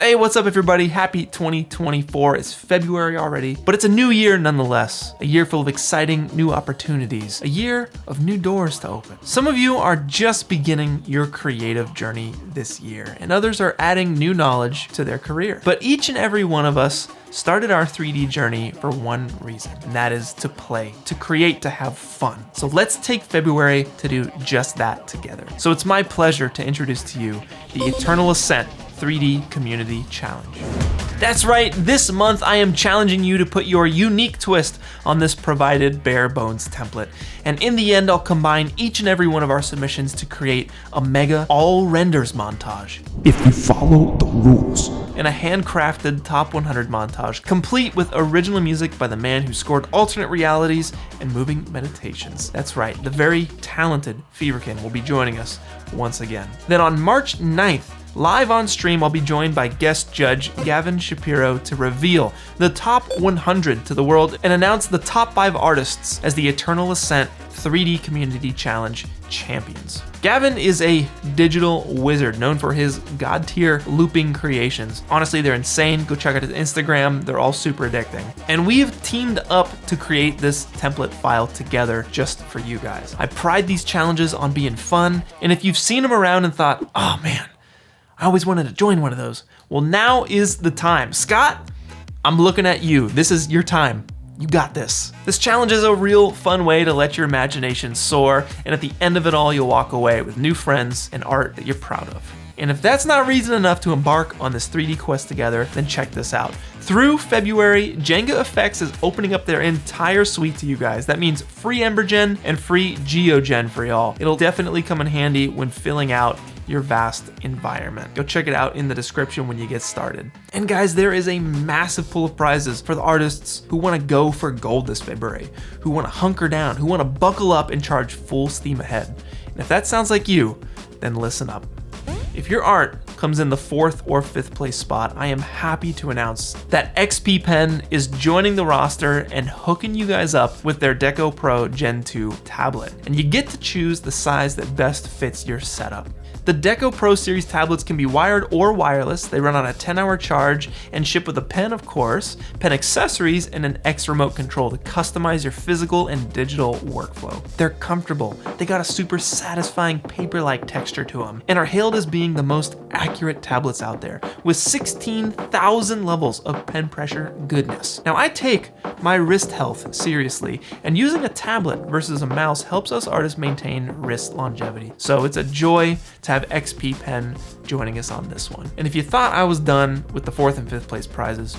Hey, what's up everybody? Happy 2024. It's February already, but it's a new year nonetheless. A year full of exciting new opportunities. A year of new doors to open. Some of you are just beginning your creative journey this year, and others are adding new knowledge to their career. But each and every one of us started our 3D journey for one reason, and that is to play, to create, to have fun. So let's take February to do just that together. So it's my pleasure to introduce to you the Eternal Ascent 3D Community Challenge. That's right, this month I am challenging you to put your unique twist on this provided bare bones template. And in the end, I'll combine each and every one of our submissions to create a mega all renders montage. If you follow the rules. And a handcrafted top 100 montage, complete with original music by the man who scored alternate realities and moving meditations. That's right, the very talented Feverkin will be joining us once again. Then on March 9th, live on stream, I'll be joined by guest judge Gavin Shapiro to reveal the top 100 to the world and announce the top 5 artists as the Eternal Ascent 3D Community Challenge champions. Gavin is a digital wizard known for his god-tier looping creations. Honestly, they're insane. Go check out his Instagram. They're all super addicting. And we've teamed up to create this template file together just for you guys. I pride these challenges on being fun, and if you've seen them around and thought, oh man, I always wanted to join one of those. Well, now is the time. Scott, I'm looking at you. This is your time. You got this. This challenge is a real fun way to let your imagination soar, and at the end of it all, you'll walk away with new friends and art that you're proud of. And if that's not reason enough to embark on this 3D quest together, then check this out. Through February, Jenga Effects is opening up their entire suite to you guys. That means free Embergen and free GeoGen for y'all. It'll definitely come in handy when filling out your vast environment. Go check it out in the description when you get started. And guys, there is a massive pool of prizes for the artists who want to go for gold this February, who want to hunker down, who want to buckle up and charge full steam ahead. And if that sounds like you, then listen up. If your art comes in the 4th or 5th place spot, I am happy to announce that XP Pen is joining the roster and hooking you guys up with their Deco Pro Gen 2 tablet. And you get to choose the size that best fits your setup. The Deco Pro Series tablets can be wired or wireless. They run on a 10-hour charge and ship with a pen, of course, pen accessories, and an X remote control to customize your physical and digital workflow. They're comfortable. They got a super satisfying paper-like texture to them, and are hailed as being the most accurate tablets out there, with 16,000 levels of pen pressure goodness. Now, I take my wrist health seriously, and using a tablet versus a mouse helps us artists maintain wrist longevity. So it's a joy to have XP Pen joining us on this one. And if you thought I was done with the 4th and 5th place prizes,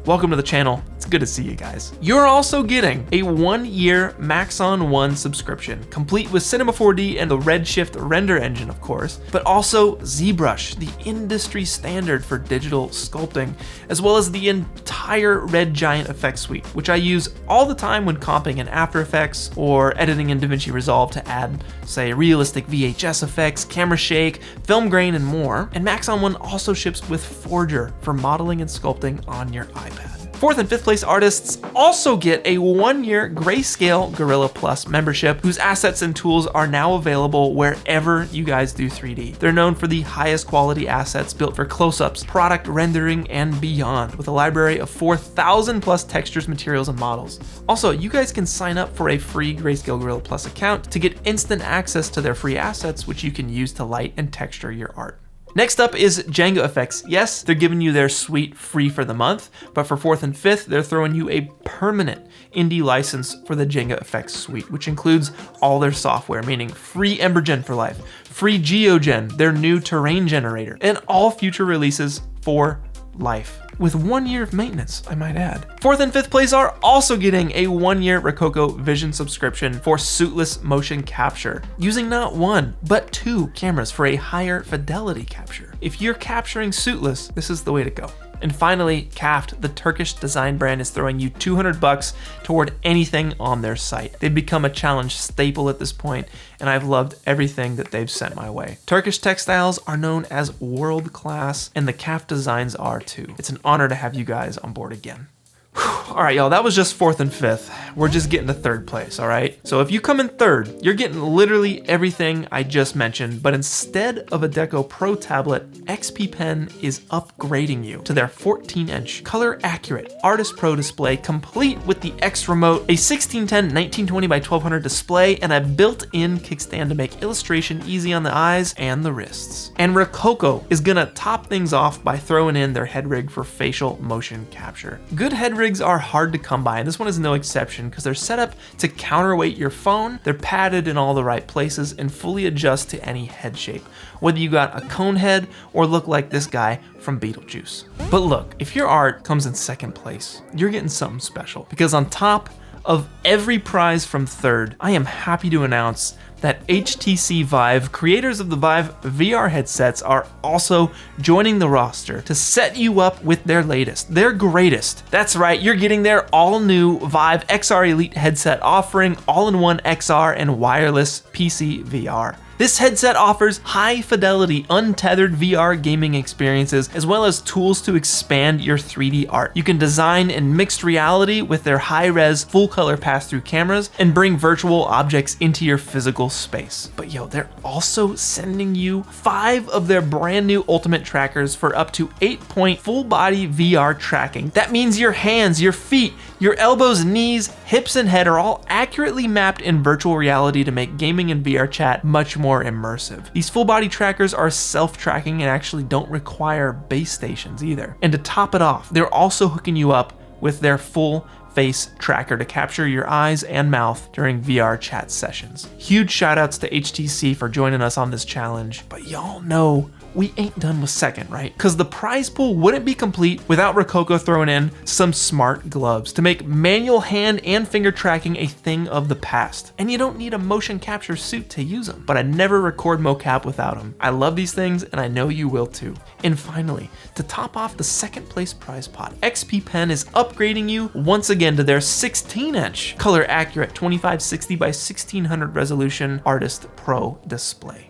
welcome to the channel. It's good to see you guys. You're also getting a 1-year Maxon 1 subscription, complete with Cinema 4D and the Redshift render engine, of course, but also ZBrush, the industry standard for digital sculpting, as well as the entire Red Giant effects suite, which I use all the time when comping in After Effects or editing in DaVinci Resolve to add, say, realistic VHS effects, camera shake, film grain, and more. And Maxon 1 also ships with Forger for modeling and sculpting on your iPad. 4th and 5th place artists also get a 1-year Grayscale Gorilla Plus membership, whose assets and tools are now available wherever you guys do 3D. They're known for the highest quality assets built for close-ups, product rendering, and beyond, with a library of 4,000 plus textures, materials, and models. Also, you guys can sign up for a free Grayscale Gorilla Plus account to get instant access to their free assets, which you can use to light and texture your art. Next up is Jenga Effects. Yes, they're giving you their suite free for the month, but for 4th and 5th, they're throwing you a permanent indie license for the Jenga Effects suite, which includes all their software, meaning free Embergen for life, free GeoGen, their new terrain generator, and all future releases for life, with 1 year of maintenance, I might add. 4th and 5th place are also getting a 1-year Rococo Vision subscription for suitless motion capture, using not 1, but 2 cameras for a higher fidelity capture. If you're capturing suitless, this is the way to go. And finally, Kaft, the Turkish design brand, is throwing you $200 toward anything on their site. They've become a challenge staple at this point, and I've loved everything that they've sent my way. Turkish textiles are known as world class, and the Kaft designs are too. It's an honor to have you guys on board again. All right, y'all, that was just 4th and 5th. We're just getting to 3rd place, all right? So if you come in 3rd, you're getting literally everything I just mentioned, but instead of a Deco Pro tablet, XP Pen is upgrading you to their 14-inch color-accurate Artist Pro display, complete with the X remote, a 1610 1920 by 1200 display, and a built-in kickstand to make illustration easy on the eyes and the wrists. And Rococo is gonna top things off by throwing in their head rig for facial motion capture. Good head rigs are hard to come by, and this one is no exception because they're set up to counterweight your phone, they're padded in all the right places, and fully adjust to any head shape, whether you got a cone head or look like this guy from Beetlejuice. But look, if your art comes in 2nd place, you're getting something special, because on top of every prize from 3rd, I am happy to announce that HTC Vive, creators of the Vive VR headsets, are also joining the roster to set you up with their latest, their greatest. That's right, you're getting their all-new Vive XR Elite headset, offering all-in-one XR and wireless PC VR. This headset offers high-fidelity, untethered VR gaming experiences, as well as tools to expand your 3D art. You can design in mixed reality with their high-res, full-color pass-through cameras, and bring virtual objects into your physical space. But yo, they're also sending you 5 of their brand new Ultimate trackers for up to 8-point full-body VR tracking. That means your hands, your feet, your elbows, knees, hips, and head are all accurately mapped in virtual reality to make gaming and VR chat much more immersive. These full body trackers are self-tracking and actually don't require base stations either. And to top it off, they're also hooking you up with their full face tracker to capture your eyes and mouth during VR chat sessions. Huge shout outs to HTC for joining us on this challenge, but y'all know we ain't done with 2nd, right? Because the prize pool wouldn't be complete without Rococo throwing in some smart gloves to make manual hand and finger tracking a thing of the past. And you don't need a motion capture suit to use them, but I never record mocap without them. I love these things, and I know you will too. And finally, to top off the 2nd place prize pot, XP Pen is upgrading you once again to their 16-inch color accurate 2560 by 1600 resolution Artist Pro display.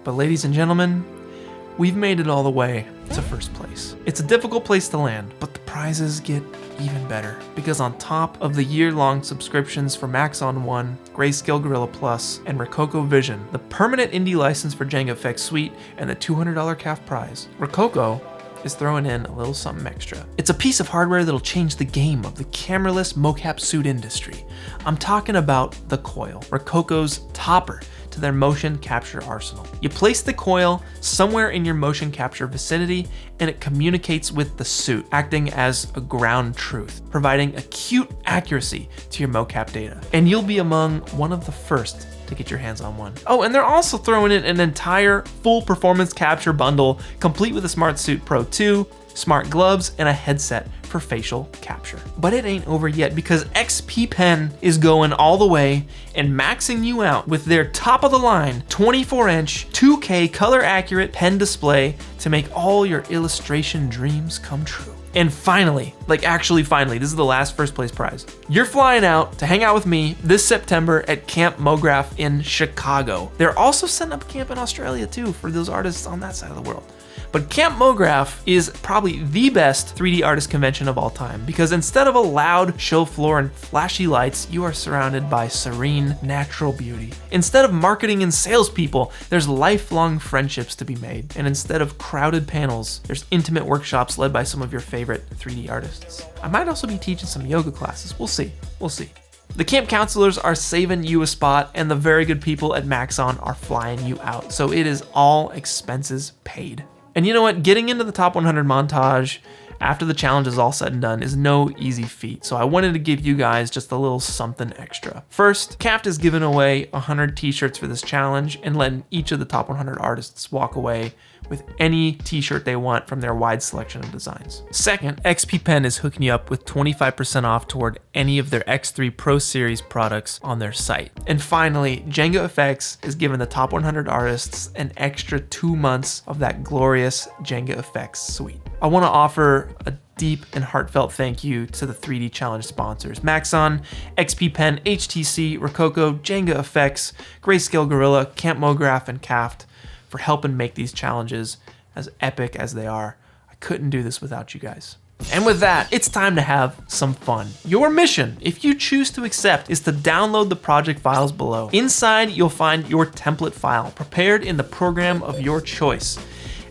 But ladies and gentlemen, we've made it all the way to 1st place. It's a difficult place to land, but the prizes get even better, because on top of the year-long subscriptions for Maxon 1, Grayscale Gorilla Plus, and Rococo Vision, the permanent indie license for Django FX Suite, and the $200 CAF prize, Rococo is throwing in a little something extra. It's a piece of hardware that'll change the game of the cameraless mocap suit industry. I'm talking about the Coil, Rococo's topper to their motion capture arsenal. You place the coil somewhere in your motion capture vicinity, and it communicates with the suit, acting as a ground truth, providing acute accuracy to your mocap data. And you'll be among one of the first to get your hands on one. Oh, and they're also throwing in an entire full performance capture bundle, complete with a Smart Suit Pro 2, smart gloves, and a headset for facial capture. But it ain't over yet, because XP Pen is going all the way and maxing you out with their top of the line 24-inch 2K color accurate pen display to make all your illustration dreams come true. And finally, finally, this is the last 1st place prize. You're flying out to hang out with me this September at Camp MoGraph in Chicago. They're also setting up camp in Australia too for those artists on that side of the world. But Camp MoGraph is probably the best 3D artist convention of all time, because instead of a loud show floor and flashy lights, you are surrounded by serene, natural beauty. Instead of marketing and salespeople, there's lifelong friendships to be made. And instead of crowded panels, there's intimate workshops led by some of your favorite 3D artists. I might also be teaching some yoga classes. We'll see. The camp counselors are saving you a spot, and the very good people at Maxon are flying you out. So it is all expenses paid. And you know what? Getting into the top 100 montage after the challenge is all said and done is no easy feat. So I wanted to give you guys just a little something extra. First, CAFT is giving away 100 t-shirts for this challenge and letting each of the top 100 artists walk away with any t-shirt they want from their wide selection of designs. Second, XP Pen is hooking you up with 25% off toward any of their X3 Pro Series products on their site. And finally, Django FX is giving the top 100 artists an extra 2 months of that glorious Django FX suite. I want to offer a deep and heartfelt thank you to the 3D Challenge sponsors: Maxon, XP Pen, HTC, Rococo, Django FX, Grayscale Gorilla, Camp MoGraph, and CAFT for helping make these challenges as epic as they are. I couldn't do this without you guys. And with that, it's time to have some fun. Your mission, if you choose to accept, is to download the project files below. Inside, you'll find your template file, prepared in the program of your choice.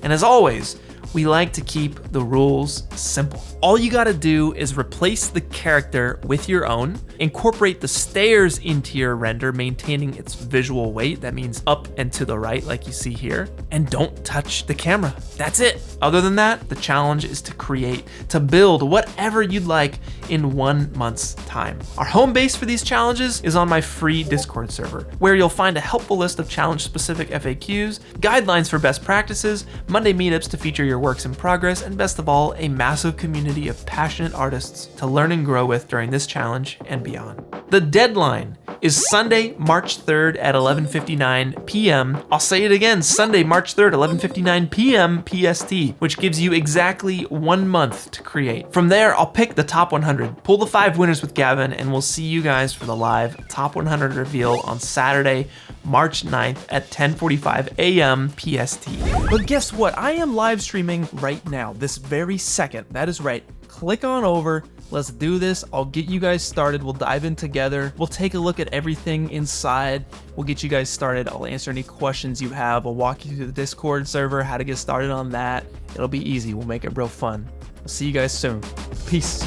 And as always, we like to keep the rules simple. All you gotta do is replace the character with your own, incorporate the stairs into your render, maintaining its visual weight, that means up and to the right like you see here, and don't touch the camera. That's it. Other than that, the challenge is to build whatever you'd like in 1 month's time. Our home base for these challenges is on my free Discord server, where you'll find a helpful list of challenge-specific FAQs, guidelines for best practices, Monday meetups to feature your works in progress, and best of all, a massive community of passionate artists to learn and grow with during this challenge and beyond. The deadline is Sunday, March 3rd at 11:59 p.m. I'll say it again, Sunday, March 3rd, 11:59 p.m. PST, which gives you exactly 1 month to create. From there, I'll pick the top 100, pull the 5 winners with Gavin, and we'll see you guys for the live top 100 reveal on Saturday, March 9th at 10:45 a.m. PST. But guess what? I am live streaming right now, this very second. That is right. Click on over. Let's do this. I'll get you guys started. We'll dive in together. We'll take a look at everything inside. We'll get you guys started. I'll answer any questions you have. I'll walk you through the Discord server, how to get started on that. It'll be easy. We'll make it real fun. I'll see you guys soon. Peace.